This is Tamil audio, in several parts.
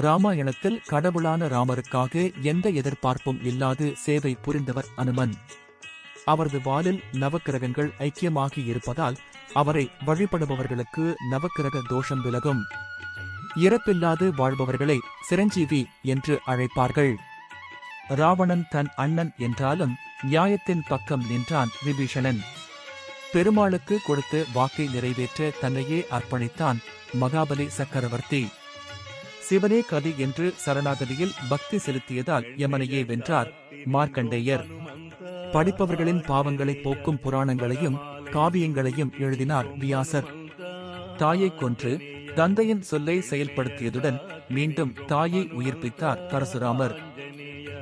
ராமாயணத்தில் கடவுளான ராமருக்காக எந்த எதிர்பார்ப்பும் இல்லாது சேவை புரிந்தவர் அனுமன். அவரது வாளில் நவக்கிரகங்கள் ஐக்கியமாகி இருப்பதால் அவரை வழிபடுபவர்களுக்கு நவக்கிரக தோஷம் விலகும். இறப்பில்லாது வாழ்பவர்களை சிரஞ்சீவி என்று அழைப்பார்கள். ராவணன் தன் அண்ணன் என்றாலும் நியாயத்தின் பக்கம் நின்றான் விபீஷணன். பெருமாளுக்கு கொடுத்து வாக்கை நிறைவேற்ற தன்னையே அர்ப்பணித்தான் மகாபலி சக்கரவர்த்தி. சிவனே கதி என்று சரணாகதியில் பக்தி செலுத்தியதால் யமனையே வென்றார் மார்க்கண்டேயர். படிப்பவர்களின் பாவங்களை போக்கும் புராணங்களையும் காவியங்களையும் எழுதினார் வியாசர். தாயை கொன்று தந்தையின் சொல்லை செயல்படுத்தியதுடன் மீண்டும் தாயை உயிர்ப்பித்தார் பரசுராமர்.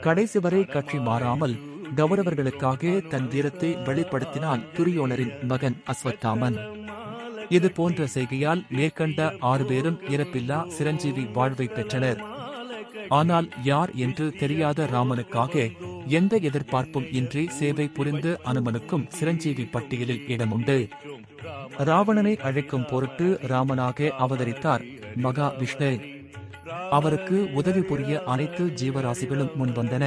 கடைசி வரை கட்சி மாறாமல் கௌரவர்களுக்காக தன் வீரத்தை வெளிப்படுத்தினான் துரியோனரின் மகன் அஸ்வத்தாமன். இது போன்ற செய்கையால் மேற்கண்ட 6 பேரும் இறப்பில்லா சிரஞ்சீவி வாழ்வை பெற்றனர். ஆனால் யார் என்று தெரியாத ராமனுக்காக எந்த எதிர்பார்ப்பும் இன்றி சேவை புரிந்த அனுமனுக்கும் சிரஞ்சீவி பட்டியலில் இடமுண்டு. ராவணனை அழைக்கும் பொருட்டு ராமனாக அவதரித்தார் மகா விஷ்ணு. அவருக்கு உதவி புரிய அனைத்து ஜீவராசிகளும் முன்வந்தன.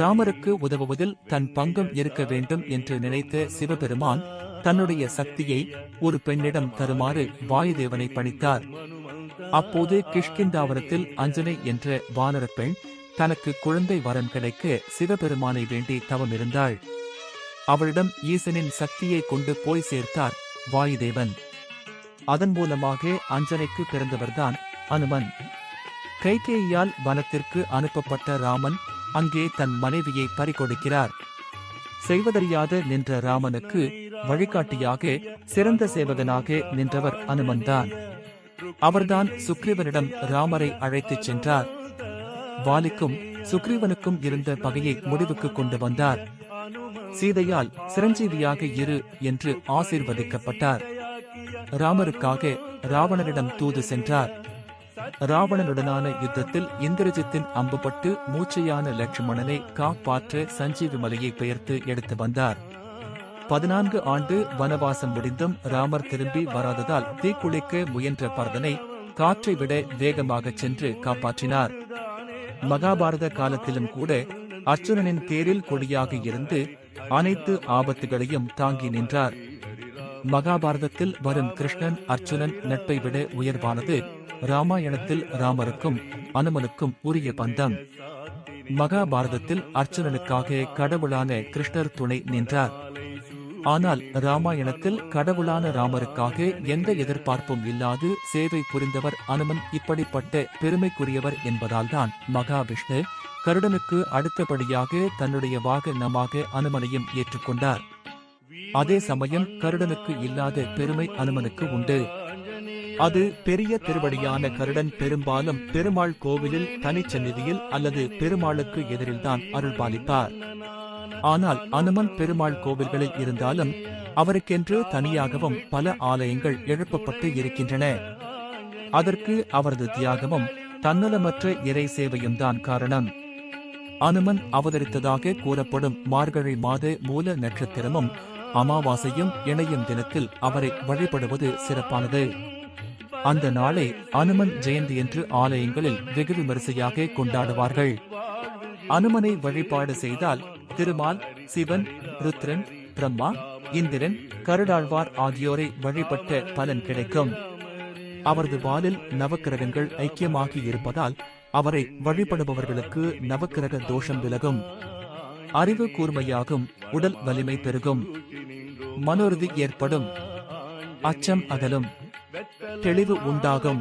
ராமருக்கு உதவுவதில் தன் பங்கும் இருக்க வேண்டும் என்று நினைத்த சிவபெருமான் தன்னுடைய சக்தியை ஒரு பெண்ணிடம் தருமாறு வாயுதேவனை பணித்தார். அப்போது கிஷ்கிந்தாவரத்தில் அஞ்சனை என்ற வானரப் பெண் தனக்கு குழந்தை வரம் கிடைக்க சிவபெருமானை வேண்டி தவமிருந்தாள். அவளிடம் ஈசனின் சக்தியை கொண்டு போய் சேர்த்தார் வாயுதேவன். அதன் மூலமாக அஞ்சனைக்கு பிறந்தவர்தான் அனுமன். கைகேயியால் வனத்திற்கு அனுப்பப்பட்ட ராமன் அங்கே தன் மனைவியை பறிகொடுக்கிறார். செய்வதறியாது நின்ற ராமனுக்கு வழிகாட்டியாக சிறந்த சேவகனாக நின்றவர் அனுமன்தான். அவர்தான் சுக்ரீவனிடம் ராமரை அழைத்துச் சென்றார். வாலிக்கும் சுக்ரீவனுக்கும் இருந்த பகையை முடிவுக்கு கொண்டு வந்தார். சீதையால் சிரஞ்சீவியாக இரு என்று ஆசீர்வதிக்கப்பட்டார். ராமருக்காக ராவணனிடம் தூது சென்றார். ராவணனுடனான யுத்தத்தில் இந்திரஜித்தின் அம்புபட்டு மூச்சையான லட்சுமணனை காப்பாற்ற சஞ்சீவி மலையை பெயர்த்து எடுத்து வந்தார். 14 ஆண்டு வனவாசம் முடிந்தும் ராமர் திரும்பி வராததால் தீக்குளிக்க முயன்ற பரதனை காற்றை விட வேகமாகச் சென்று காப்பாற்றினார். மகாபாரத காலத்திலும் கூட அர்ச்சுனனின் தேரில் கொடியாக இருந்து அனைத்து ஆபத்துகளையும் தாங்கி நின்றார். மகாபாரதத்தில் வரும் கிருஷ்ணன் அர்ச்சுனன் நட்பை விட உயர்வானது. ராமாயணத்தில் ராமருக்கும் அனுமனுக்கும் உரிய பந்தம். மகாபாரதத்தில் அர்ச்சுனனுக்காக கடவுளான கிருஷ்ணர் துணை நின்றார். ஆனால் ராமாயணத்தில் கடவுளான ராமருக்காக எந்த எதிர்பார்ப்பும் இல்லாது சேவை புரிந்தவர் அனுமன். இப்படிப்பட்ட பெருமைக்குரியவர் என்பதால்தான் மகாவிஷ்ணு கருடனுக்கு அடுத்தபடியாக தன்னுடைய வாகனமாக அனுமனையும் ஏற்றுக்கொண்டார். அதே சமயம் கருடனுக்கு இல்லாத பெருமை அனுமனுக்கு உண்டு. அது பெரிய திருவடியான கருடன் பெரும்பாலும் பெருமாள் கோவிலில் தனிச்சந்நிதியில் அல்லது பெருமாளுக்கு எதிரில்தான் அருள்பாலிப்பார். ஆனால் அனுமன் பெருமாள் கோவில்களில் இருந்தாலும் அவருக்கென்று தனியாகவும் பல ஆலயங்கள் எழுப்பப்பட்டு இருக்கின்றன. அதற்கு அவரது தியாகமும் தன்னலமற்ற இறை சேவையும் தான் காரணம். அனுமன் அவதரித்ததாக கூறப்படும் மார்கழி மாத மூல நட்சத்திரமும் அமாவாசையும் இணையும் தினத்தில் அவரை வழிபடுவது சிறப்பானது. அந்த நாளை அனுமன் ஜெயந்தி என்று ஆலயங்களில் வெகு விமரிசையாக கொண்டாடுவார்கள். அனுமனை வழிபாடு செய்தால் திருமால், சிவன், ருத்ரன், பிரம்மா, இந்திரன், கருடாழ்வார் ஆகியோரை வழிபட்ட பலன் கிடைக்கும். அவரது வாளில் நவக்கிரகங்கள் ஐக்கியமாகி இருப்பதால் அவரை வழிபடுபவர்களுக்கு நவக்கிரக தோஷம் விலகும். அறிவு கூர்மையாகும். உடல் வலிமை பெருகும். மனோருதி ஏற்படும். அச்சம் அகலும். தெளிவு உண்டாகும்.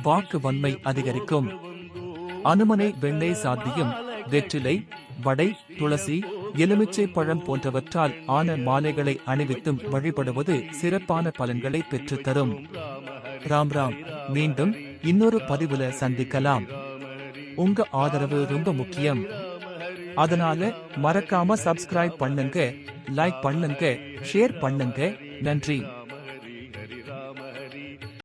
வாக்கு வன்மை அதிகரிக்கும். அனுமனை வெண்ணெய் சாத்தியும் வெற்றிலை, வடை, துளசி, எலுமிச்சை பழம் போன்றவற்றால் ஆன மாலைகளை அணிவித்தும் வழிபடுவது சிறப்பான பலன்களை பெற்றுத்தரும். ராம் ராம். மீண்டும் இன்னொரு பதிவுல சந்திக்கலாம். உங்க ஆதரவு ரொம்ப முக்கியம். அதனால மறக்காம சப்ஸ்கிரைப் பண்ணுங்க, லைக் பண்ணுங்க, ஷேர் பண்ணுங்க. நன்றி.